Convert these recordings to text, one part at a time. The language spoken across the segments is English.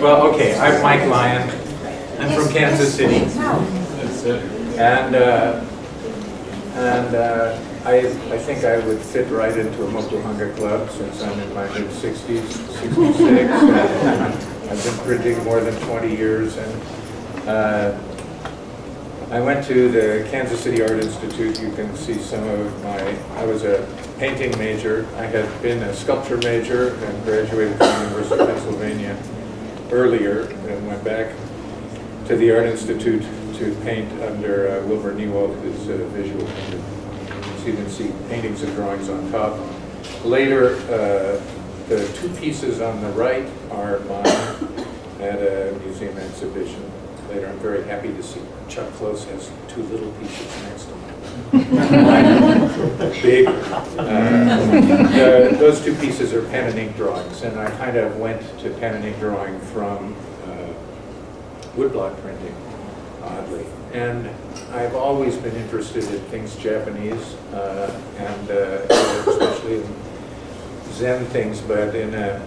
Well, okay, I'm Mike Lyon. I'm from Kansas City. And I think I would fit right into a Mokuhanga club since I'm in my mid-60s, 66. I've been printing more than 20 years. And I went to the Kansas City Art Institute. You can see some of I was a painting major. I had been a sculpture major and graduated from the University of Pennsylvania earlier and went back to the Art Institute to paint under Wilbur Newald, who's a visual painter. So you can see paintings and drawings on top. Later, the two pieces on the right are mine at a museum exhibition. Later, I'm very happy to see Chuck Close has two little pieces next to mine. Big. Those two pieces are pen and ink drawings, and I kind of went to pen and ink drawing from woodblock printing, oddly. And I've always been interested in things Japanese, and especially in Zen things, but in a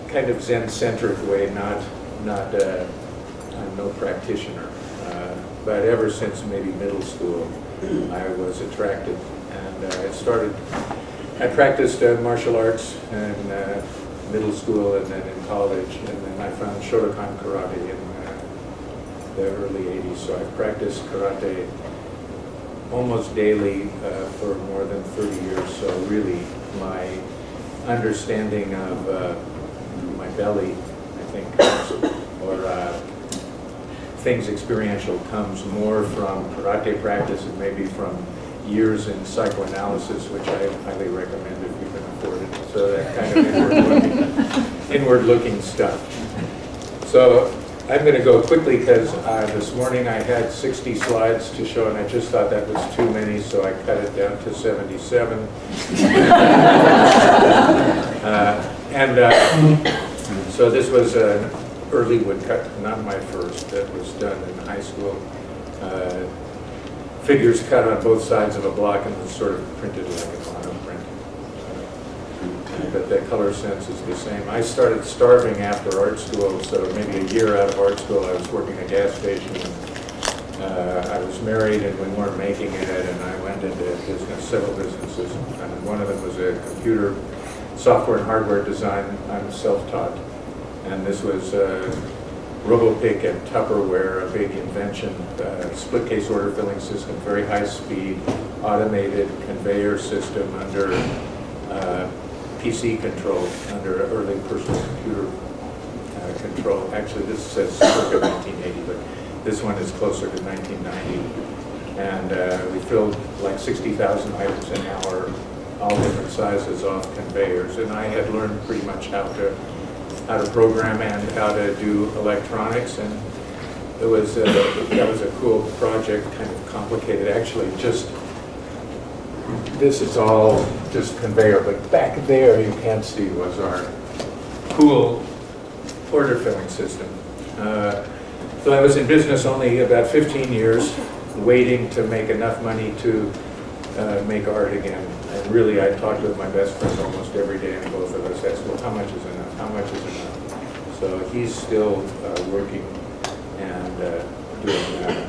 kind of Zen-centric way, not I'm no practitioner. But ever since maybe middle school, I was attracted, and I practiced martial arts in middle school and then in college, and then I found Shotokan karate in the early 80s. So I've practiced karate almost daily for more than 30 years. So really my understanding of my belly, I think, or things experiential comes more from karate practice and maybe from years in psychoanalysis, which I highly recommend if you can afford it. So that kind of inward-looking stuff. So I'm going to go quickly because this morning I had 60 slides to show, and I just thought that was too many, so I cut it down to 77. So this was an early woodcut, not my first, that was done in high school. Figures cut on both sides of a block and was sort of printed like a monoprint. But the color sense is the same. I started starving after art school, so maybe a year out of art school I was working at a gas station. I was married and we weren't making it, and I went into several businesses. And one of them was a computer software and hardware design. I'm self-taught. And this was RoboPick and Tupperware, a big invention, split case order filling system, very high speed, automated conveyor system under PC control, under early personal computer control. Actually, this says circa 1980, but this one is closer to 1990. And we filled like 60,000 items an hour, all different sizes off conveyors. And I had learned pretty much how to program and how to do electronics, and that was a cool project, kind of complicated. Actually, this is all just conveyor, but back there you can't see was our cool order filling system. So I was in business only about 15 years, waiting to make enough money to make art again. And really, I talked with my best friend almost every day, and both of us asked, well, how much is enough? How much is enough? So he's still working and doing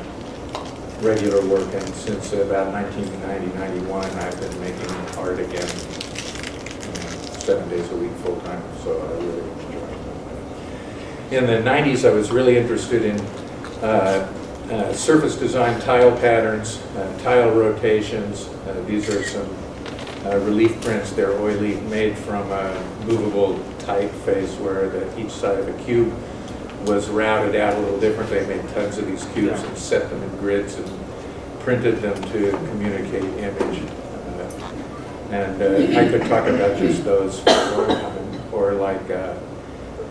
regular work, and since about 1990, 91, I've been making art again 7 days a week full time, so I really enjoy it. In the 90s, I was really interested in surface design, tile patterns, tile rotations. These are some relief prints. They're oily, made from a movable typeface where each side of a cube was routed out a little different. They made tons of these cubes and set them in grids and printed them to communicate image. And I could talk about just those for a long time. Or like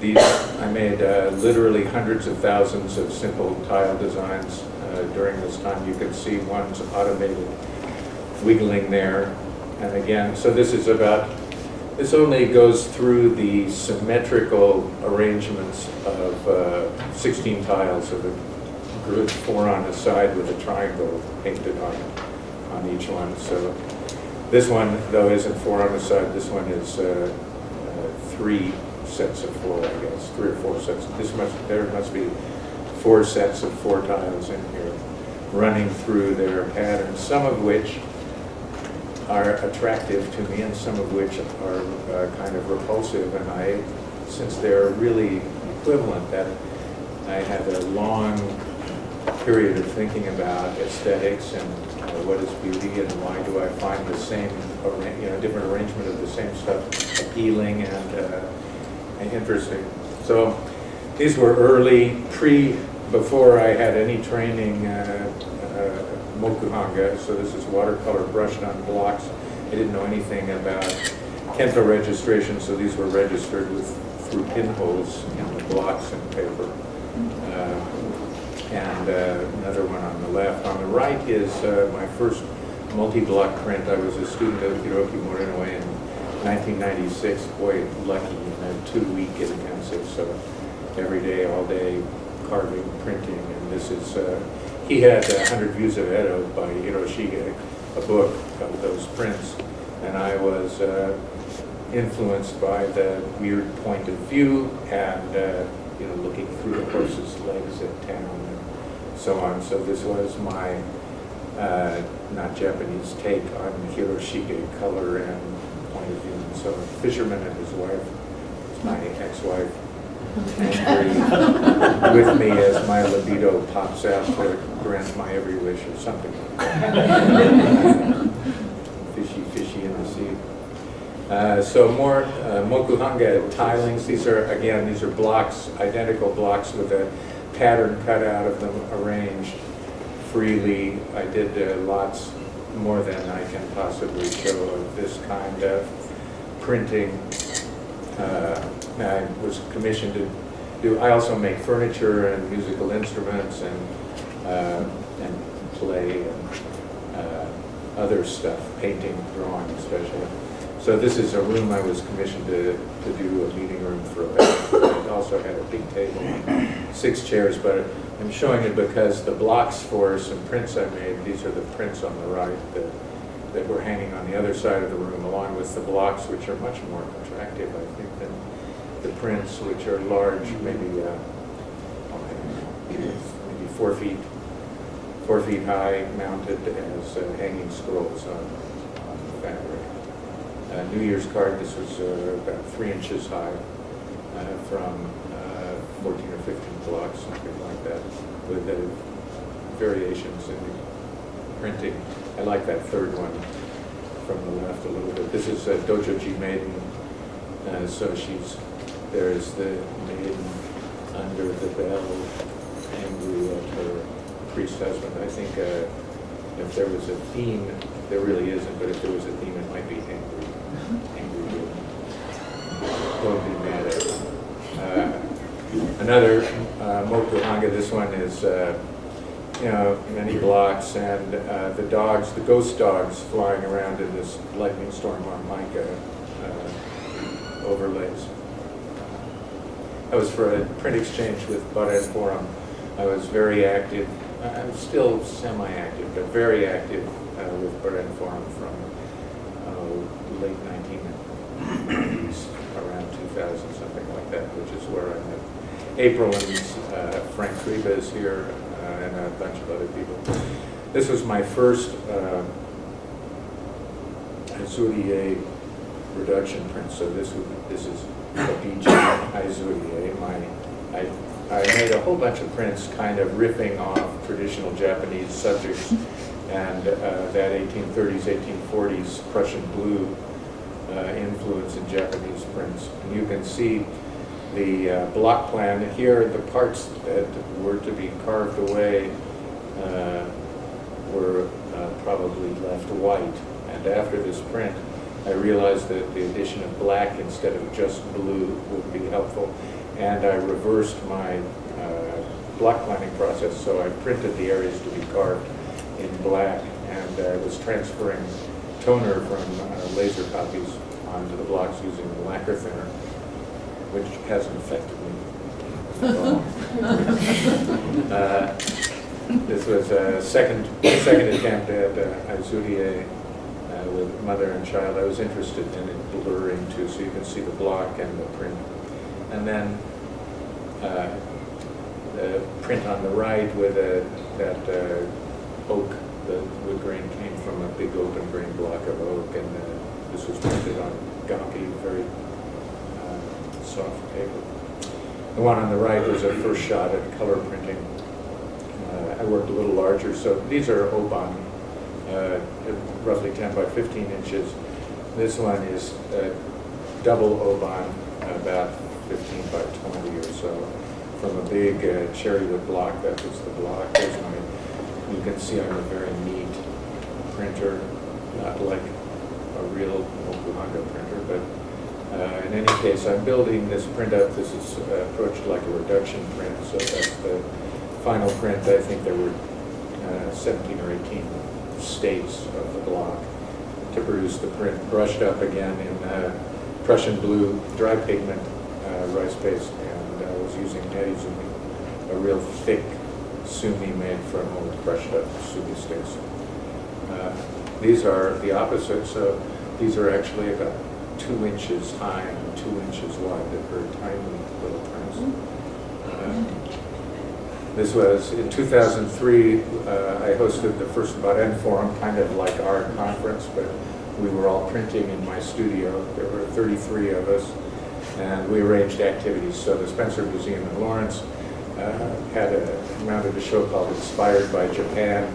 these, I made literally hundreds of thousands of simple tile designs during this time. You can see one's automated wiggling there. And again, so this only goes through the symmetrical arrangements of 16 tiles of a grid, 4 on the side with a triangle painted on each one. So this one, though, isn't 4 on the side. This one is 3 sets of 4, I guess, 3 or 4 sets. There must be 4 sets of 4 tiles in here running through their patterns, some of which are attractive to me and some of which are kind of repulsive. And since they're really equivalent, that I had a long period of thinking about aesthetics and what is beauty and why do I find the same, different arrangement of the same stuff appealing and interesting. So these were early, before I had any training, moku-hanga. So this is watercolor brushed on blocks. I didn't know anything about Kento registration, so these were registered through pinholes in the blocks and paper. And another one on the left. On the right is my first multi-block print. I was a student at Hiroki Morinoe in 1996. Boy, lucky in a 2-week intensive. So every day, all day, carving, printing. And this is, he had 100 Views of Edo by Hiroshige, a book of those prints. And I was influenced by the weird point of view and looking through the horse's legs at town and so on. So this was my not Japanese take on Hiroshige color and point of view. And so Fisherman and his wife, my ex-wife, angry with me as my libido pops out to grant my every wish or something like that. Fishy in the sea. So more Mokuhanga Tilings. These are blocks, identical blocks with a pattern cut out of them, arranged freely. I did lots more than I can possibly show of this kind of printing. I was commissioned to do. I also make furniture and musical instruments and play and other stuff, painting, drawing especially. So this is a room I was commissioned to do a meeting room for a bank. It also had a big table, 6 chairs, but I'm showing it because the blocks for some prints I made, these are the prints on the right that were hanging on the other side of the room, along with the blocks, which are much more attractive, I think, than the prints, which are large, maybe 4 feet high, mounted as hanging scrolls on fabric. New Year's card, this was about 3 inches high, from 14 or 15 blocks, something like that, with variations in printing. I like that third one from the left a little bit. This is Dojoji Maiden, so there's the maiden under the bell, angry at her priest husband. I think if there was a theme, there really isn't, but if there was a theme, it might be angry. Don't be mad at it. Another moku-hanga, this one is, many blocks, and the ghost dogs flying around in this lightning storm on mica overlays. I was for a print exchange with Bud Forum. I was very active. I'm still semi-active, but very active with Bud Forum from late 1990s, around 2000, something like that, which is where I met April and Frank Kriba is here, and a bunch of other people. This was my first Aizurie reduction print, so this is a BG Aizurie. I made a whole bunch of prints kind of riffing off traditional Japanese subjects and that 1830s, 1840s Prussian blue influence in Japanese prints. And you can see the block plan here. The parts that were to be carved away were probably left white. And after this print, I realized that the addition of black instead of just blue would be helpful. And I reversed my block planning process, so I printed the areas to be carved in black, and I was transferring toner from laser copies onto the blocks using the lacquer thinner, which hasn't affected me at all. This was a second attempt at Aizurie with mother and child. I was interested in it blurring too, so you can see the block and the print. And then the print on the right with that oak, the wood grain came from a big open grain block of oak, and this was printed on gaki, very soft paper. The one on the right was a first shot at color printing. I worked a little larger, so these are oban, roughly 10 by 15 inches. This one is double oban, about 15 by 20 or so, from a big cherry wood block. That was the block. There's my, you can see I'm a very neat printer, not like a real moku-hanga printer, but in any case, I'm building this print up. This is approached like a reduction print, so that's the final print. I think there were 17 or 18 states of the block to produce the print, brushed up again in Prussian blue dry pigment rice paste, and I was using netizumi, a real thick sumi made from old crushed up sumi sticks. These are the opposite, so these are actually about 2 inches high and 2 inches wide. They're very tiny little prints. This was in 2003. I hosted the first Baren Forum, kind of like our conference, but we were all printing in my studio. There were 33 of us, and we arranged activities. So the Spencer Museum in Lawrence mounted a show called Inspired by Japan.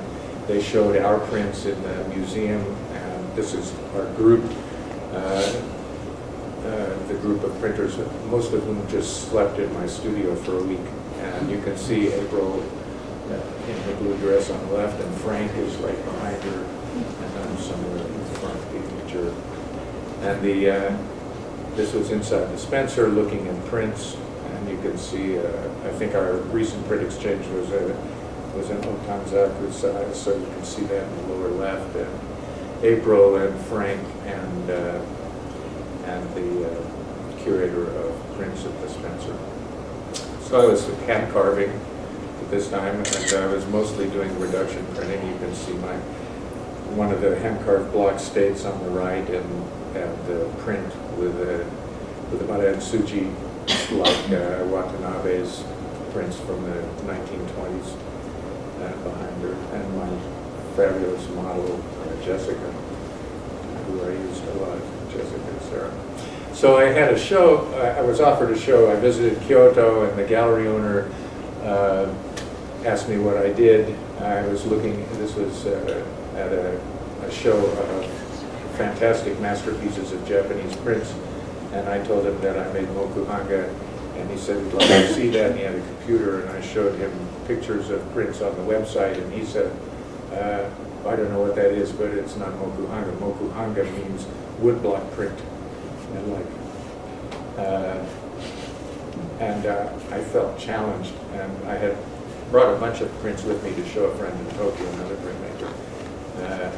They showed our prints in the museum, and this is our group. The group of printers, most of them just slept in my studio for a week. And you can see April in the blue dress on the left, and Frank is right behind her, and I'm somewhere in the front being a jerk. And this was inside the Spencer, looking at prints, and you can see, I think our recent print exchange was in Otanzaku size, so you can see that in the lower left. And April and Frank and the curator of prints at the Spencer. So I was hand carving at this time, and I was mostly doing reduction printing. You can see one of the hand carved block states on the right, and the print with the Mara Tsuji, like Watanabe's prints from the 1920s behind her, and my fabulous model, Jessica, who I used a lot, Jessica and Sarah. So I had a show, I was offered a show. I visited Kyoto, and the gallery owner asked me what I did. I was looking, this was at a show of fantastic masterpieces of Japanese prints, and I told him that I made moku-hanga, and he said he'd like to see that, and he had a computer, and I showed him pictures of prints on the website, and he said, I don't know what that is, but it's not moku-hanga. Moku-hanga means woodblock print. And I felt challenged, and I had brought a bunch of prints with me to show a friend in Tokyo, another printmaker.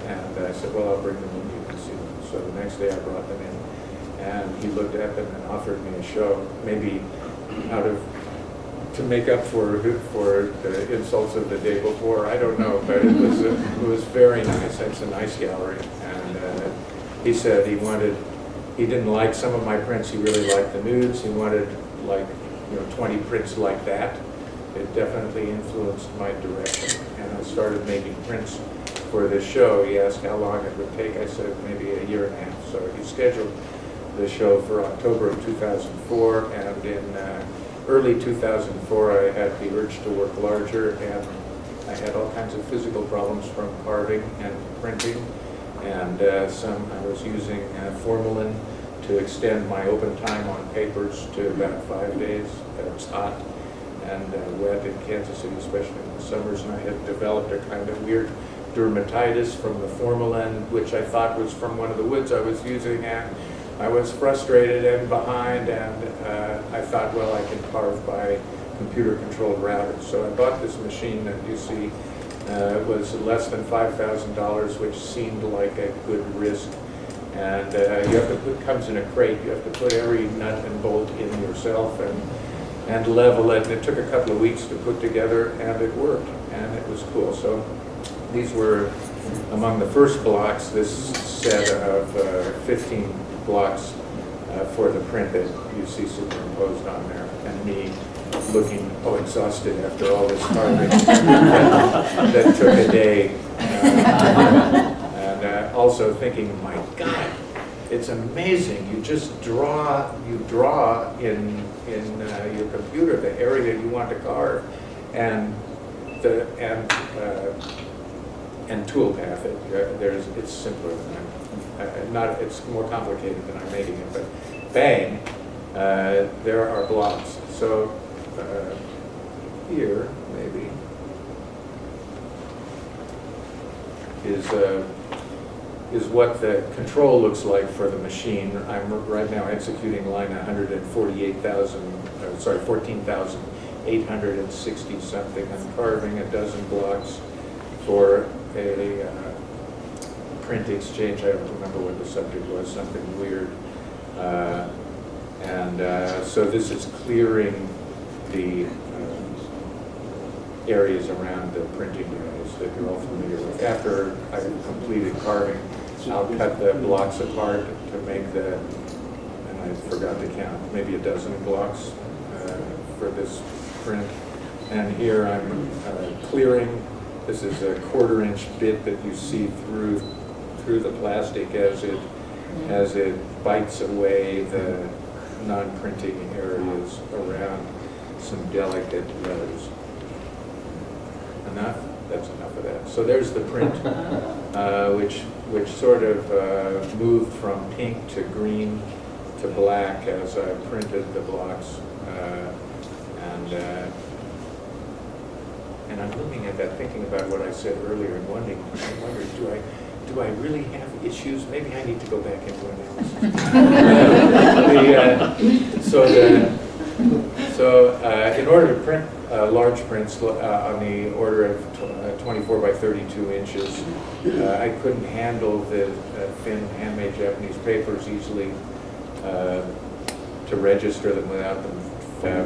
And I said, well, I'll bring them in, you can see them. So the next day I brought them in, and he looked at them and offered me a show, maybe to make up for the insults of the day before. I don't know, but it was very nice. It's a nice gallery, and he said he didn't like some of my prints. He really liked the nudes. He wanted 20 prints like that. It definitely influenced my direction, and I started making prints for this show. He asked how long it would take. I said maybe a year and a half. So he scheduled the show for October of 2004, and in early 2004 I had the urge to work larger, and I had all kinds of physical problems from carving and printing, and I was using formalin to extend my open time on papers to about 5 days. It was hot and wet in Kansas City, especially in the summers, and I had developed a kind of weird dermatitis from the formalin, which I thought was from one of the woods I was using, and I was frustrated and behind, and I thought, well, I can carve by computer-controlled routers. So I bought this machine that you see was less than $5,000, which seemed like a good risk. And you have to comes in a crate. You have to put every nut and bolt in yourself and level it. And it took a couple of weeks to put together, and it worked, and it was cool. So these were among the first blocks. This set of 15 blocks for the print that you see superimposed on there, and me looking exhausted after all this carving that took a day, and also thinking, my God, it's amazing. You just draw. You draw in your computer the area you want to carve, and toolpath it. It's simpler than it's more complicated than I'm making it. But bang, there are blocks. So here maybe is what the control looks like for the machine. I'm right now executing line 14,860 something. I'm carving a dozen blocks for a print exchange. I don't remember what the subject was, something weird. So this is clearing the areas around the printing areas that you're all familiar with. After I've completed carving, I'll cut the blocks apart to make and I forgot to count, maybe a dozen blocks for this print. And here I'm clearing. This is a 1/4-inch bit that you see through the plastic as it bites away the non-printing areas around some delicate letters. Enough? That's enough of that. So there's the print, which sort of moved from pink to green to black as I printed the blocks, and I'm looking at that, thinking about what I said earlier, and wondering, do I really have issues? Maybe I need to go back into analysis. In order to print large prints on the order of 24 by 32 inches, I couldn't handle the thin handmade Japanese papers easily to register them without them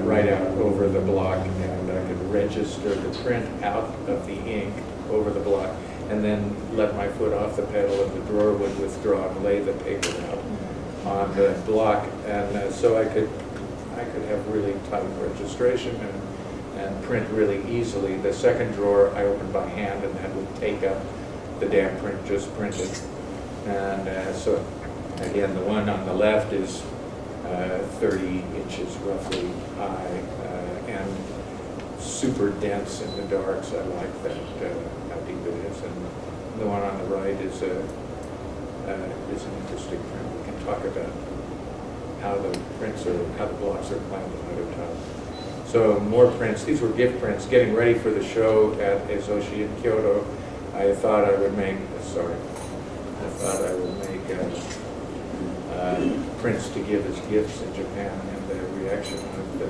right out over the block, and I could register the print out of the ink over the block, and then let my foot off the pedal, and the drawer would withdraw and lay the paper out on the block, and so I could have really tight registration and print really easily. The second drawer I opened by hand, and that would take up the damn print just printed. And so again, the one on the left is 30 inches roughly high and super dense in the darks. I like that, how deep it is. And the one on the right is an interesting print. We can talk about how the blocks are planned another time. So more prints. These were gift prints. Getting ready for the show at Ezoshi in Kyoto, I thought I would make prints to give as gifts in Japan, and the reaction of the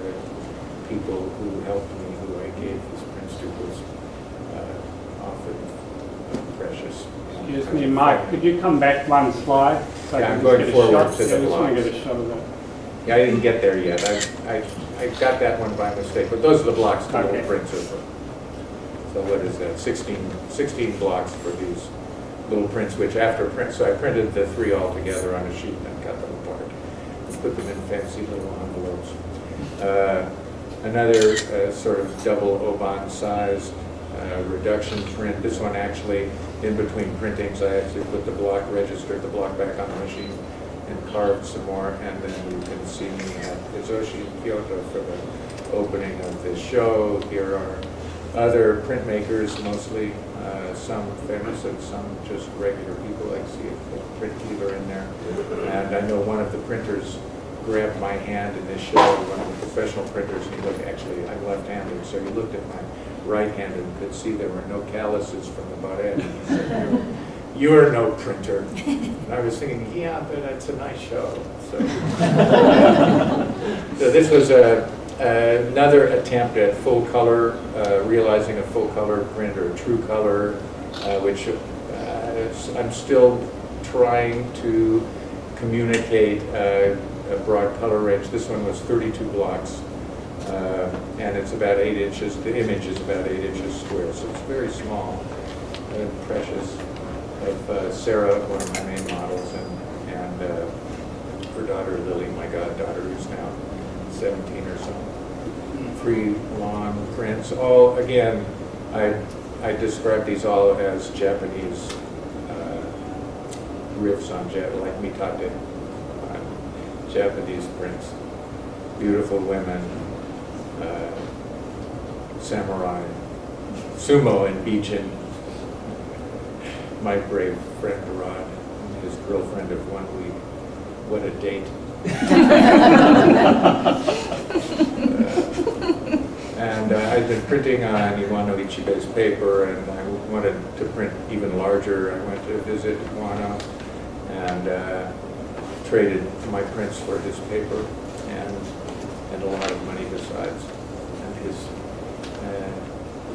people who helped me, who I gave these prints to, was often precious. Excuse me, Mike, could you come back one slide? So yeah, I'm going forward to the blocks. I just want to get a shot of that. Yeah, I didn't get there yet. I got that one by mistake, but those are the blocks the little prints are from. So what is that? 16 blocks for these little prints, which after print, so I printed the 3 all together on a sheet and cut them apart and put them in fancy little envelopes. Another sort of double Oban sized reduction print. This one actually, in between printings, I actually put the block, registered the block back on the machine and carved some more, and then you can see me at Ezoshi in Kyoto for the opening of this show. Here are other printmakers, mostly some famous and some just regular people. I see a print dealer in there. And I know one of the printers grabbed my hand in this show, one of the professional printers, and he looked, actually, I'm left-handed, so he looked at my right hand and could see there were no calluses from the butt end. He said, "You're no printer." And I was thinking, yeah, but it's a nice show. So this was another attempt at full color, realizing a full color print or a true color, which I'm still trying to communicate a broad color range. This one was 32 blocks, and it's about 8 inches. The image is about 8 inches square, so it's very small and precious. Of Sarah, one of my main models, and her daughter Lily, my goddaughter, who's now 17 or so. 3 long prints. All, again, I describe these all as Japanese riffs on like mitate, Japanese prints. Beautiful women, samurai, sumo and Bijin. My brave friend Rod, his girlfriend of 1 week. What a date. And I've been printing on Iwano Ichibe's paper, and I wanted to print even larger. I went to visit Iwano and traded my prints for his paper and a lot of money besides, and his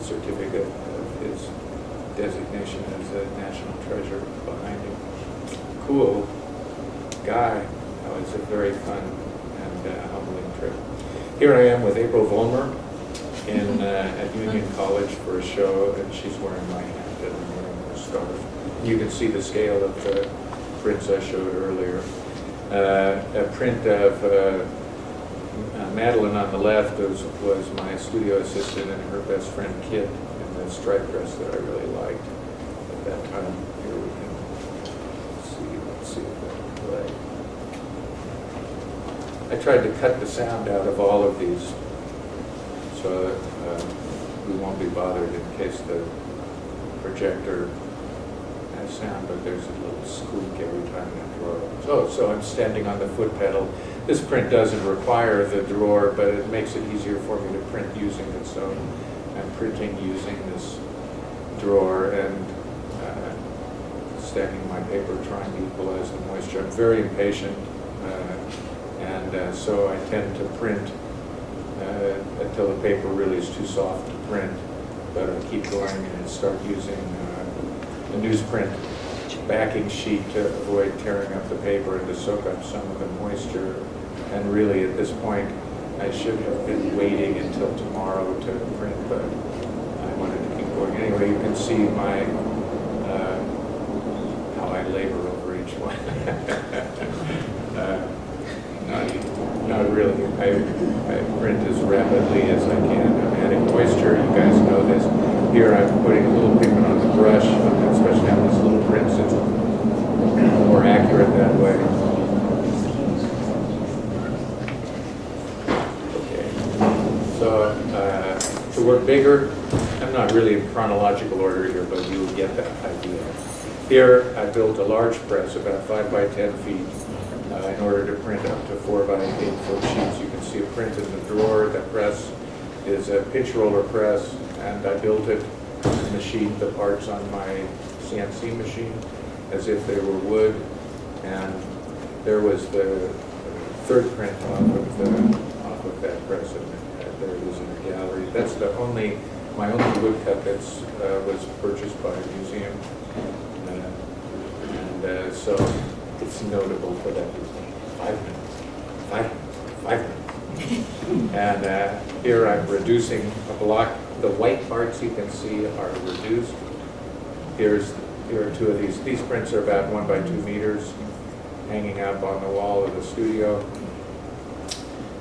certificate of his designation as a national treasure behind him. Cool guy. That was a very fun and humbling trip. Here I am with April Vollmer at Union College for a show, and she's wearing my hat and I'm wearing her scarf. You can see the scale of the prints I showed earlier. A print of Madeline on the left was my studio assistant and her best friend Kit in the striped dress that I really liked at that time. Here we can see, let's see if I can play. I tried to cut the sound out of all of these so that we won't be bothered in case the projector has sound, but there's a little squeak every time that drawer opens. Oh, so I'm standing on the foot pedal. This print doesn't require the drawer, but it makes it easier for me to print using it, so I'm printing using this drawer and stacking my paper, trying to equalize the moisture. I'm very impatient, and so I tend to print until the paper really is too soft to print, but I keep going and start using the newsprint backing sheet to avoid tearing up the paper and to soak up some of the moisture. And really at this point I should have been waiting until tomorrow to print, but I wanted to keep going. Anyway, you can see my how I labor over each one. Not really. I print as rapidly as I can. I'm adding moisture. You guys know this. Here I'm putting a little pigment on the brush, especially on these little prints. It's more accurate that way. Okay. So to work bigger, I'm not really in chronological order here, but you will get that idea. Here I built a large press, about 5 by 10 feet. In order to print up to 4 by 8 foot sheets. You can see a print in the drawer. That press is a pitch roller press, and I built it, machined the parts on my CNC machine as if they were wood, and there was the third print off of that press, and there it is in the gallery. That's my only woodcut that was purchased by a museum, and so it's notable for that reason. 5 minutes. And here I'm reducing a block. The white parts you can see are reduced. Here are 2 of these. These prints are about 1 by 2 meters, hanging up on the wall of the studio.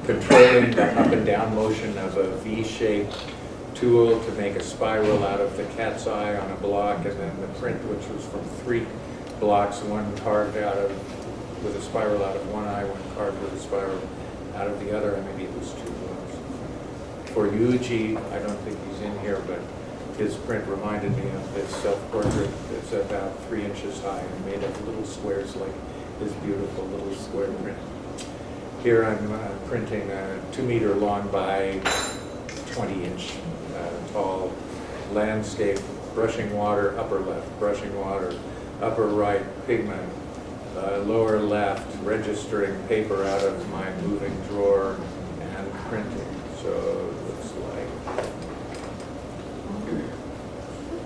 Controlling the up and down motion of a V-shaped tool to make a spiral out of the cat's eye on a block, and then the print, which was from 3 blocks, one carved with a spiral out of one eye, one carved with a spiral out of the other, and maybe it was 2 blocks. For Yuji, I don't think he's in here, but his print reminded me of this self-portrait that's about 3 inches high and made of little squares like his beautiful little square print. Here I'm printing a 2 meter long by 20 inch tall landscape, brushing water, upper left, brushing water, upper right, pigment, lower left, registering paper out of my moving drawer and printing. So it looks like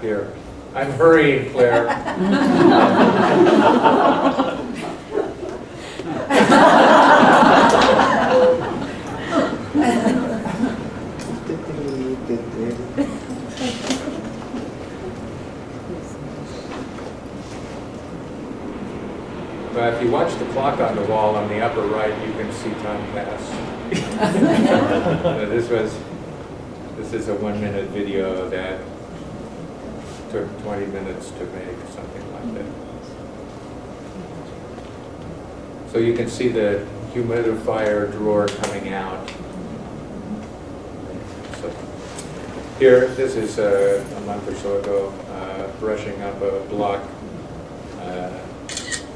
here. I'm hurrying, Claire. But if you watch the clock on the wall on the upper right, you can see time pass. This is a 1-minute video that took 20 minutes to make, something like that. So you can see the humidifier drawer coming out. So here, this is a month or so ago, brushing up a block.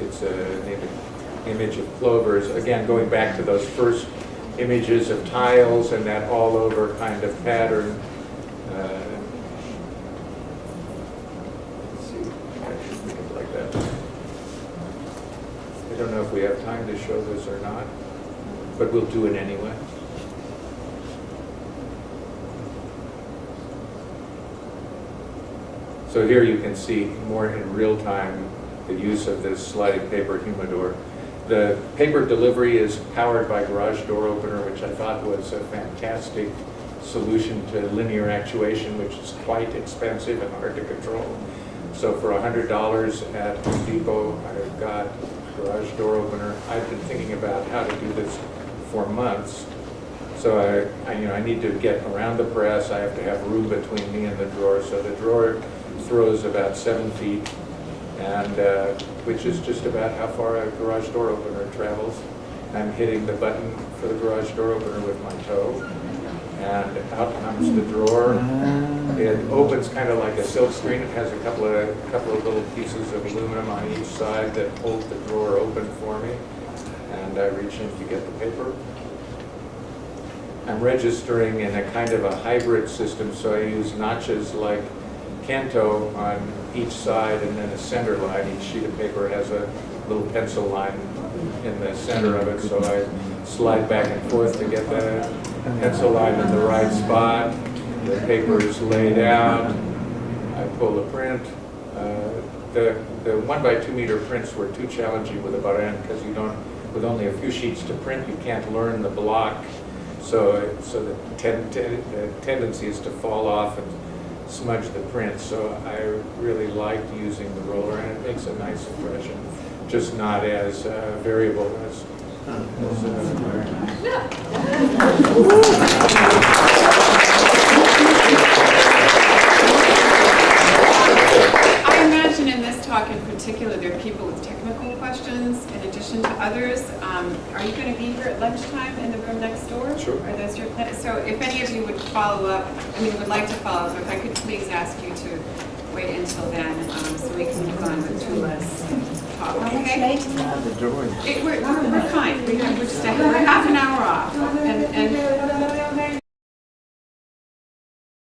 It's an image of clovers. Again, going back to those first images of tiles and that all over kind of pattern. Let's see, I should make it like that. I don't know if we have time to show this or not, but we'll do it anyway. So here you can see more in real time the use of this sliding paper humidor. The paper delivery is powered by garage door opener, which I thought was a fantastic solution to linear actuation, which is quite expensive and hard to control. So for $100 at Home Depot, I've got garage door opener. I've been thinking about how to do this for months. So I need to get around the press. I have to have room between me and the drawer. So the drawer throws about 7 feet, and which is just about how far a garage door opener travels. I'm hitting the button for the garage door opener with my toe, and out comes the drawer. It opens kind of like a silk screen. It has a couple of little pieces of aluminum on each side that hold the drawer open for me, and I reach in to get the paper. I'm registering in a kind of a hybrid system, so I use notches like Kanto on each side and then a center line. Each sheet of paper has a little pencil line in the center of it, so I slide back and forth to get the pencil line in the right spot. The paper is laid out. I pull the print. The 1 by 2 meter prints were too challenging with a butt end because you don't, with only a few sheets to print, you can't learn the block. So the tendency is to fall off and smudge the print. So I really liked using the roller, and it makes a nice impression, just not as variable as I imagine in this talk in particular, there are people with technical questions in addition to others. Are you going to be here at lunchtime in the room next door? Sure. Are those your plans? So if any of you would follow up, would like to follow up, if I could please ask you to wait until then, so we can move on with Tula's talk. Okay? We're fine. We're just we're